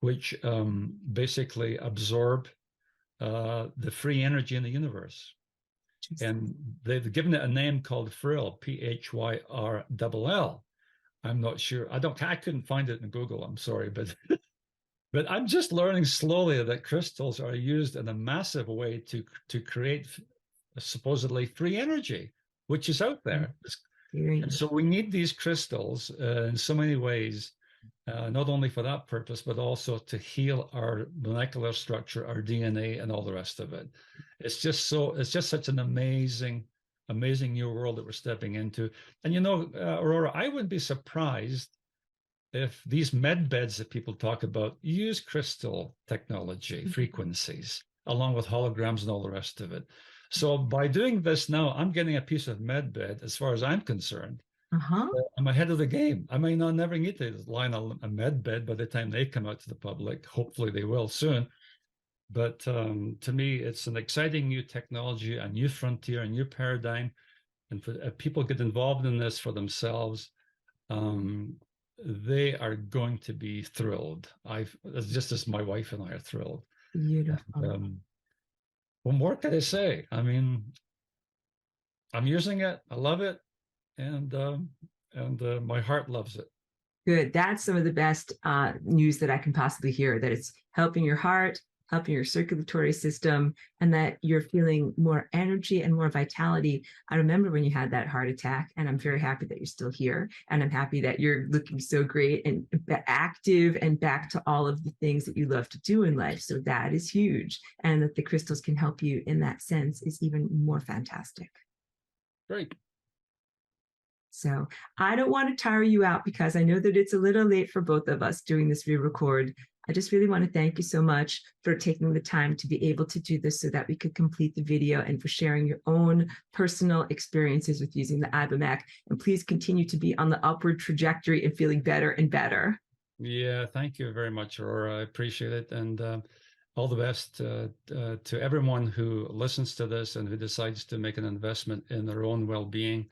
which basically absorb the free energy in the universe. And they've given it a name called Phyrl, P-H-Y-R-L-L. I'm not sure. I couldn't find it in Google. I'm sorry, but but I'm just learning slowly that crystals are used in a massive way to create supposedly free energy, which is out there. And so we need these crystals in so many ways, not only for that purpose, but also to heal our molecular structure, our DNA, and all the rest of it. It's just such an amazing new world that we're stepping into. And you know, Aurora, I would be surprised if these med beds that people talk about use crystal technology, frequencies, along with holograms and all the rest of it. So by doing this now, I'm getting a piece of med bed, as far as I'm concerned. I'm ahead of the game. I may not never need to line a med bed by the time they come out to the public. Hopefully they will soon. But to me, it's an exciting new technology, a new frontier, a new paradigm. And for people get involved in this for themselves, they are going to be thrilled. Just as my wife and I are thrilled. Beautiful. What more can I say? I mean, I'm using it. I love it. And my heart loves it. Good. That's some of the best news that I can possibly hear, that it's helping your heart, helping your circulatory system, and that you're feeling more energy and more vitality. I remember when you had that heart attack, and I'm very happy that you're still here. And I'm happy that you're looking so great and active and back to all of the things that you love to do in life. So that is huge. And that the crystals can help you in that sense is even more fantastic. Great. So I don't want to tire you out, because I know that it's a little late for both of us doing this re-record. I just really want to thank you so much for taking the time to be able to do this so that we could complete the video, and for sharing your own personal experiences with using the EIBA MAC. And please continue to be on the upward trajectory and feeling better and better. Yeah, thank you very much, Aurora. I appreciate it. And all the best to everyone who listens to this and who decides to make an investment in their own well-being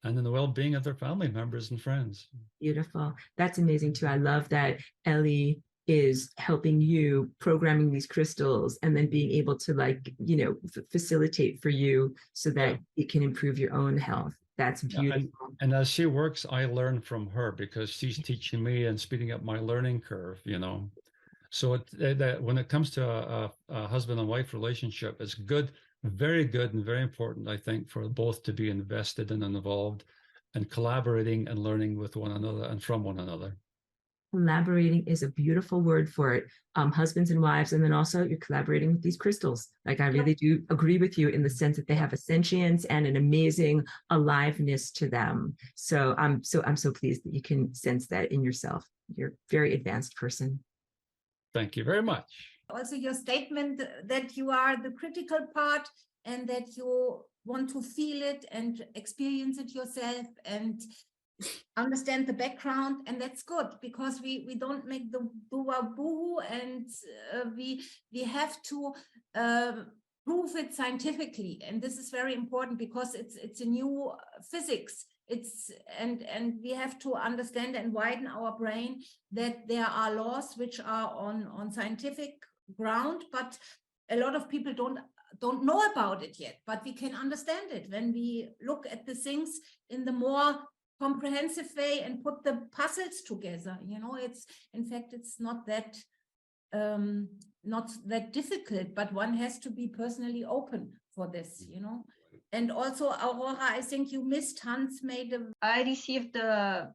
and in the well-being of their family members and friends. Beautiful. That's amazing too. I love that Ellie is helping you programming these crystals, and then being able to, like, you know, facilitate for you so that it can improve your own health. That's beautiful. And as she works, I learn from her, because she's teaching me and speeding up my learning curve, you know. So that when it comes to a husband and wife relationship, it's good, very good, and very important, I think, for both to be invested in and involved and collaborating and learning with one another and from one another. Collaborating is a beautiful word for it. Husbands and wives, and then also you're collaborating with these crystals. Like, I really do agree with you in the sense that they have a sentience and an amazing aliveness to them. So I'm so pleased that you can sense that in yourself. You're a very advanced person. Thank you very much. Also, your statement that you are the critical part, and that you want to feel it and experience it yourself and understand the background, and that's good, because we don't make the boo-boo, and we have to prove it scientifically, and this is very important, because it's a new physics. And we have to understand and widen our brain that there are laws which are on scientific ground, but a lot of people don't know about it yet. But we can understand it when we look at the things in the more comprehensive way and put the puzzles together. You know, it's not that difficult, but one has to be personally open for this, you know. And also, Aurora, I think you missed Hans made a... I received the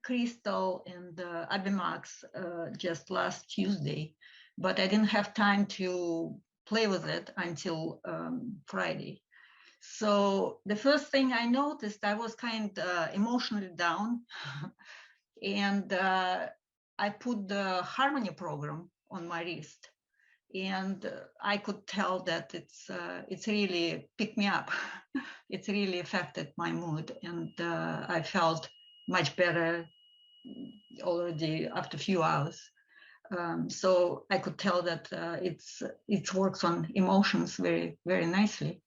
crystal and the EIBA MAC just last Tuesday, but I didn't have time to play with it until Friday. So the first thing I noticed, I was kind of emotionally down, and I put the harmony program on my wrist, and I could tell that it's really picked me up. It's really affected my mood, and I felt much better already after a few hours. So I could tell that it works on emotions very, very nicely.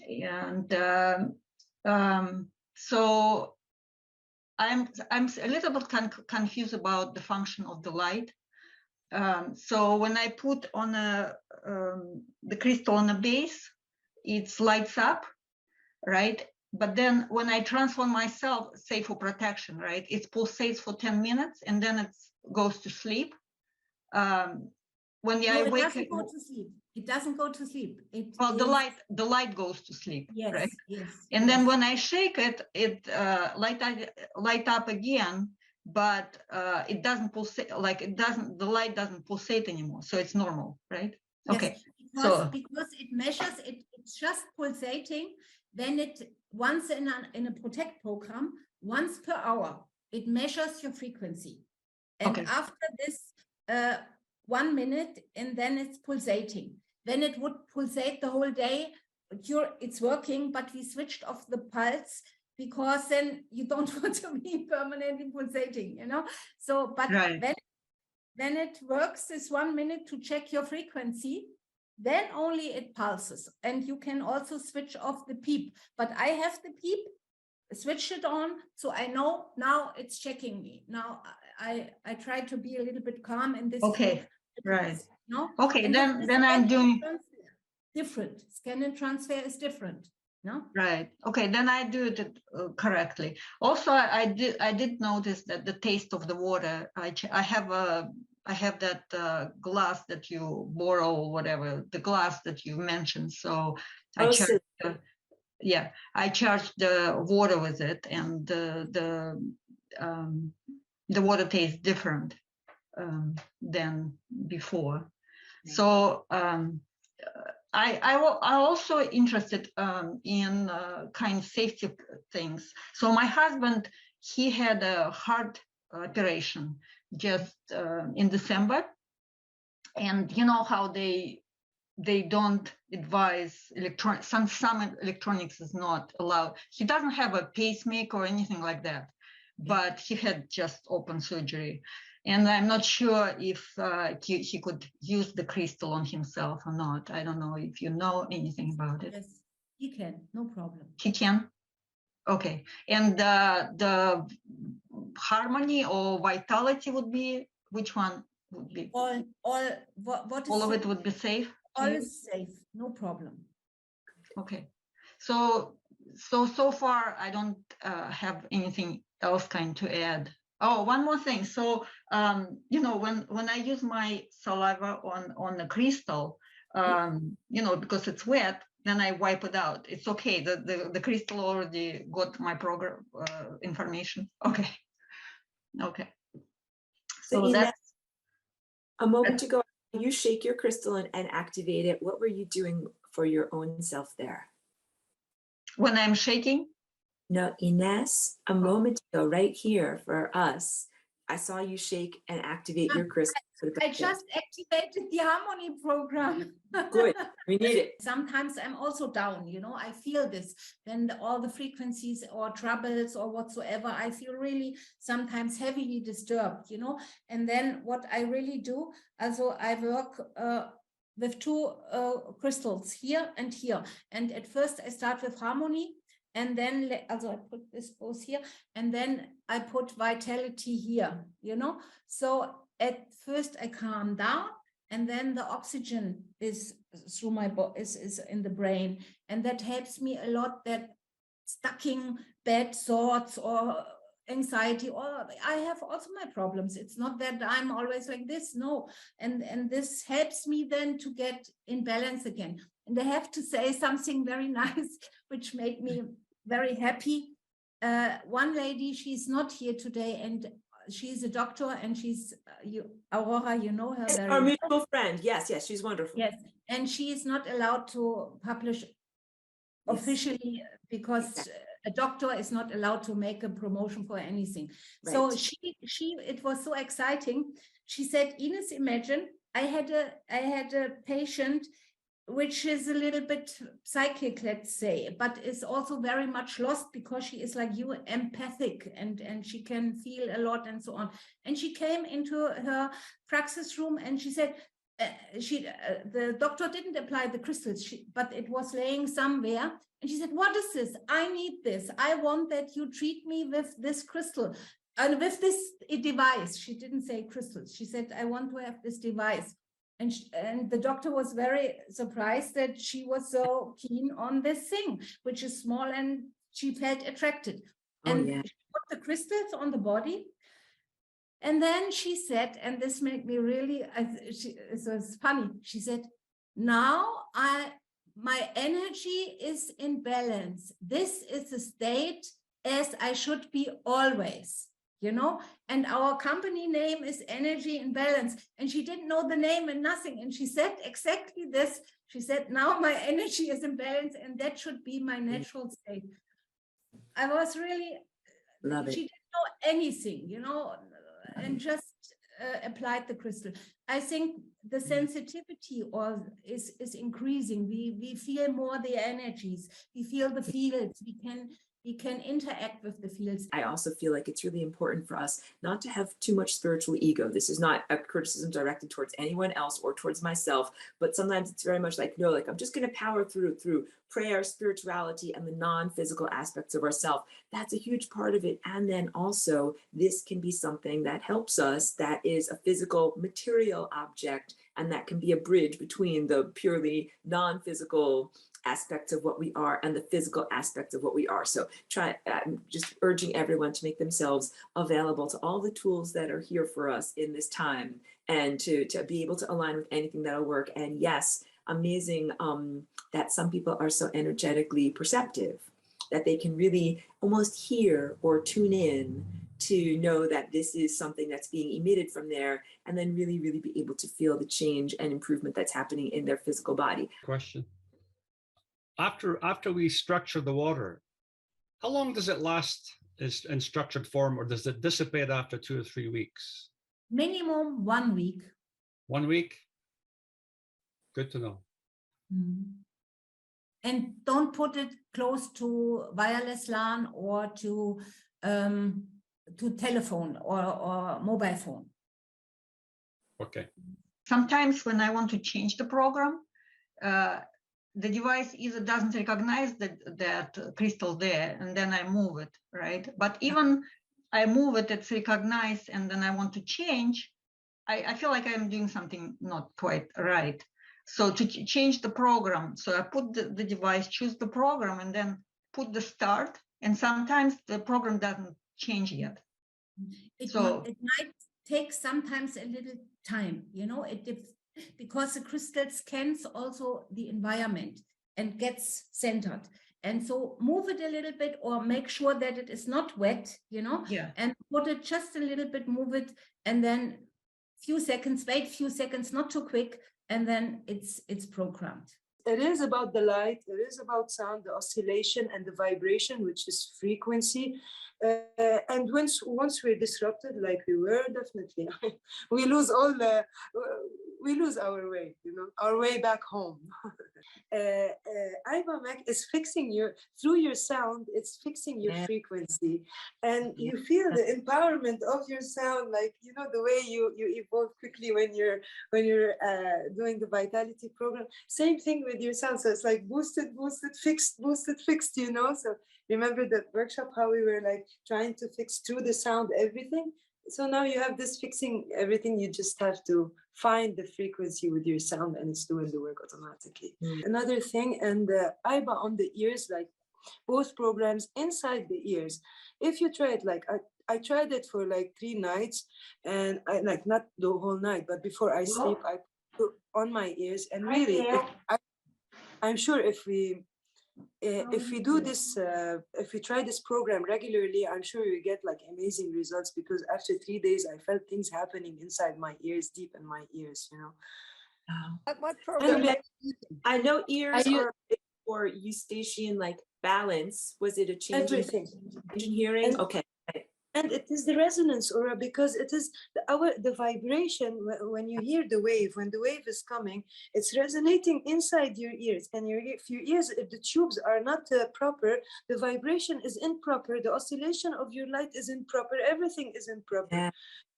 And so I'm a little bit confused about the function of the light. So when I put on the crystal on the base, it lights up, right? But then when I transform myself, say for protection, right, it pulsates for 10 minutes and then it goes to sleep. When I wake, it doesn't go to sleep. It doesn't go to sleep. The light goes to sleep, yes, right? Yes. And then when I shake it, it light up again, but it doesn't pulsate. Like the light doesn't pulsate anymore, so it's normal, right? Yes, okay. Because it measures it, it's just pulsating. Then it once in a protect program, once per hour, it measures your frequency. And Okay. after this 1 minute, and then it's pulsating. Then it would pulsate the whole day. It's working, but we switched off the pulse because then you don't want to be permanently pulsating, you know. So, but Right. when it works this 1 minute to check your frequency, then only it pulses. And you can also switch off the PEEP. But I have the PEEP, switch it on, so I know now it's checking me. Now I try to be a little bit calm in this. Okay, field, right. No? Okay, And then the then I'm scan doing and transfer, different. Scan and transfer is different. No? right. Okay, then I do it correctly. Also, I did notice that the taste of the water. I have that glass that you borrow, or whatever, the glass that you mentioned. So I charge. Yeah, I charged the water with it, and the water tastes different than before. So I also interested in kind of safety things. So my husband, he had a heart operation just in December, and you know how they don't advise some electronics is not allowed. He doesn't have a pacemaker or anything like that, but he had just open surgery, and I'm not sure if he could use the crystal on himself or not. I don't know if you know anything about it. Yes, he can, no problem. He can. Okay, and the harmony or vitality would be, which one would be? What is All of it would be safe. all is safe, no problem. Okay, so far I don't have anything else kind to add. Oh, one more thing. So you know, when I use my saliva on the crystal, you know, because it's wet, then I wipe it out. It's okay. The crystal already got my program information. Okay. Okay. So Ines, that's a moment ago, you shake your crystal and activate it. What were you doing for your own self there? when I'm shaking. No, Ines, a moment ago, right here for us, I saw you shake and activate your crystal. I just activated the harmony program. Good, we need it. Sometimes I'm also down, you know, I feel this, then all the frequencies or troubles or whatsoever, I feel really sometimes heavily disturbed, you know. And then what I really do, also I work with two crystals here and here. And at first I start with harmony, and then also I put this both here, and then I put vitality here, you know. So at first I calm down, and then the oxygen is through my body, is in the brain, and that helps me a lot. That stucking bad thoughts or anxiety, or I have also my problems. It's not that I'm always like this, no. And this helps me then to get in balance again. And I have to say something very nice, which made me very happy. One lady, she's not here today, and she's a doctor, and she's Aurora, you know her very Our mutual friend. Yes, yes, she's wonderful. Yes, and she is not allowed to publish officially because a doctor is not allowed to make a promotion for anything. Right. So it was so exciting. She said, Ines, imagine I had a patient which is a little bit psychic, let's say, but is also very much lost because she is like you, empathic, and she can feel a lot and so on. And she came into her praxis room and she said, the doctor didn't apply the crystals, but it was laying somewhere. And she said, what is this? I need this. I want that you treat me with this crystal and with this device. She didn't say crystals. She said, I want to have this device. And the doctor was very surprised that she was so keen on this thing, which is small, and she felt attracted. And she put the crystals on the body. And then she said, and this made me really, it was funny. She said, now my energy is in balance. This is a state as I should be always. You know, and our company name is Energy in Balance. And she didn't know the name and nothing. And she said exactly this. She said, now my energy is in balance, and that should be my natural state. I was really, she didn't know anything, you know, and just applied the crystal. I think the sensitivity is increasing. We feel more the energies. We feel the fields. We can interact with the fields. I also feel like it's really important for us not to have too much spiritual ego. This is not a criticism directed towards anyone else or towards myself, but sometimes it's very much like, no, like I'm just going to power through prayer, spirituality, and the non-physical aspects of ourself. That's a huge part of it. And then also this can be something that helps us, that is a physical material object, and that can be a bridge between the purely non-physical aspects of what we are and the physical aspects of what we are. So I'm just urging everyone to make themselves available to all the tools that are here for us in this time, and to be able to align with anything that'll work. And yes, amazing that some people are so energetically perceptive that they can really almost hear or tune in to know that this is something that's being emitted from there, and then really, really be able to feel the change and improvement that's happening in their physical body. Question. After we structure the water, how long does it last in structured form, or does it dissipate after 2 or 3 weeks? Minimum 1 week. 1 week? Good to know. And don't put it close to wireless LAN or to telephone or mobile phone. Okay. Sometimes when I want to change the program, the device either doesn't recognize that crystal there, and then I move it, right? But even I move it, it's recognized, and then I want to change, I feel like I'm doing something not quite right. So to change the program, so I put the device, choose the program, and then put the start, and sometimes the program doesn't change yet. It might take sometimes a little time, you know, because the crystal scans also the environment and gets centered. And so move it a little bit, or make sure that it is not wet, you know, and put it just a little bit, move it, and then few seconds, wait few seconds, not too quick, and then it's programmed. It is about the light, it is about sound, the oscillation and the vibration, which is frequency. And once we're disrupted, like we were, definitely, we lose our way, you know, our way back home. EIBA MAC is fixing through your sound, it's fixing your frequency, and you feel the empowerment of your sound, like, you know, the way you evolve quickly when you're doing the vitality program. Same thing with your sound, so it's like boosted, fixed, you know. So remember that workshop, how we were like trying to fix through the sound everything? So now you have this fixing everything. You just have to find the frequency with your sound, and it's doing the work automatically. Another thing, and the EIBA on the ears, like both programs inside the ears. If you try it, like I tried it for like 3 nights, and I like not the whole night, but before I sleep, I put on my ears, and really, I'm sure if we do this, if we try this program regularly, I'm sure you get like amazing results, because after 3 days, I felt things happening inside my ears, deep in my ears, you know. What program? I know ears are for eustachian, like balance. Was it a change in hearing? Okay. And it is the resonance, Aura, because it is the vibration. When you hear the wave, when the wave is coming, it's resonating inside your ears. And if your ears, if the tubes are not proper, the vibration is improper, the oscillation of your light is improper, everything is improper.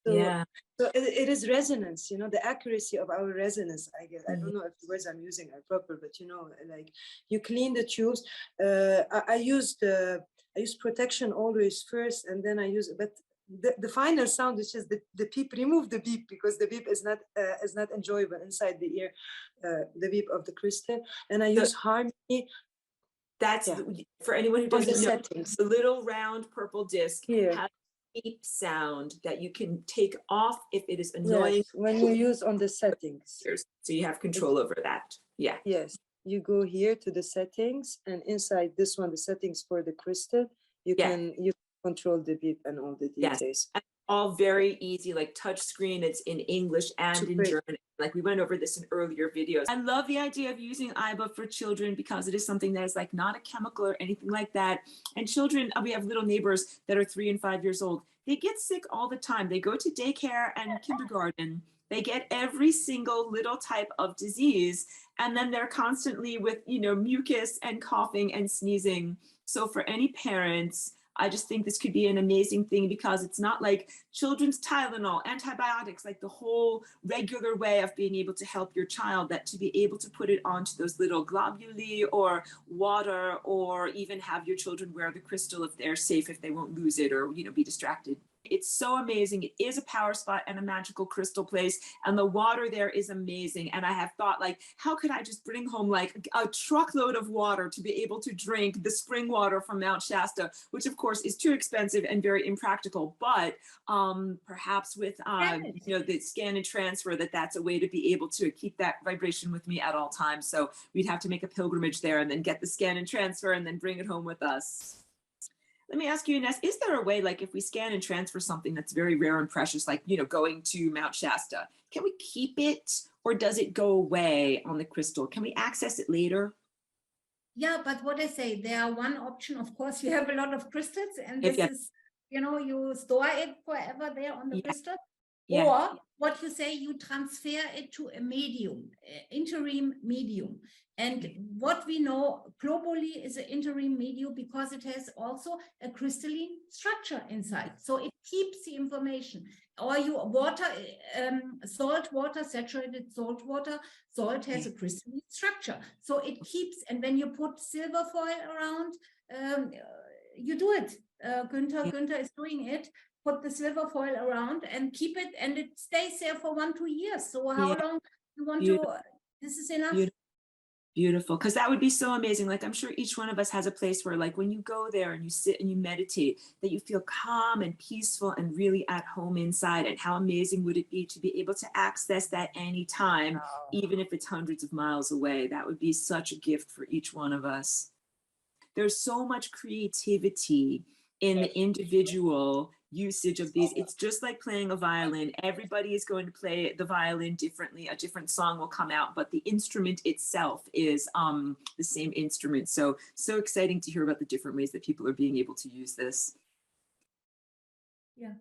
So it is resonance, you know, the accuracy of our resonance, I guess. I don't know if the words I'm using are proper, but, you know, like you clean the tubes. I use protection always first, and then I use, but the final sound is just the beep. Remove the beep, because the beep is not enjoyable inside the ear, the beep of the crystal. And I use harmony. That's for anyone who doesn't know, the little round purple disc has a beep sound that you can take off if it is annoying. When you use on the settings. So you have control over that. Yeah. Yes. You go here to the settings, and inside this one, the settings for the crystal, you can control the beep and all the details. And all very easy, like touch screen. It's in English and in German. Like we went over this in earlier videos. I love the idea of using EIBA for children, because it is something that is like not a chemical or anything like that. And children, we have little neighbors that are 3 and 5 years old. they get sick all the time. They go to daycare and kindergarten. They get every single little type of disease. And then they're constantly with, mucus and coughing and sneezing. So for any parents, I just think this could be an amazing thing, because it's not like children's Tylenol, antibiotics, like the whole regular way of being able to help your child, that to be able to put it onto those little globuli or water, or even have your children wear the crystal if they're safe, if they won't lose it or, be distracted. It's so amazing. It is a power spot and a magical crystal place. And the water there is amazing. And I have thought, like, how could I just bring home like a truckload of water to be able to drink the spring water from Mount Shasta, which of course is too expensive and very impractical. But perhaps with, the scan and transfer, that's a way to be able to keep that vibration with me at all times. So we'd have to make a pilgrimage there and then get the scan and transfer and then bring it home with us. Let me ask you, Ines, is there a way, like if we scan and transfer something that's very rare and precious, like, going to Mount Shasta, can we keep it, or does it go away on the crystal? Can we access it later? Yeah, but what I say, there are one option. Of course, you have a lot of crystals, and this is, you store it forever there on the crystal. Yeah. Or what you say, you transfer it to a medium, interim medium. And what we know globally is an interim medium, because it has also a crystalline structure inside. So it keeps the information. Or you water, salt water, saturated salt water, salt has a crystalline structure. So it keeps, and when you put silver foil around, you do it. Günther is doing it. Put the silver foil around and keep it, and it stays there for 1-2 years. So how long you want to, this is enough. Beautiful, because that would be so amazing. Like, I'm sure each one of us has a place where, like, when you go there and you sit and you meditate, that you feel calm and peaceful and really at home inside. And how amazing would it be to be able to access that anytime, even if it's hundreds of miles away? That would be such a gift for each one of us. There's so much creativity in the individual usage of these. It's just like playing a violin. Everybody is going to play the violin differently. A different song will come out, but the instrument itself is the same instrument. So exciting to hear about the different ways that people are being able to use this. Yeah.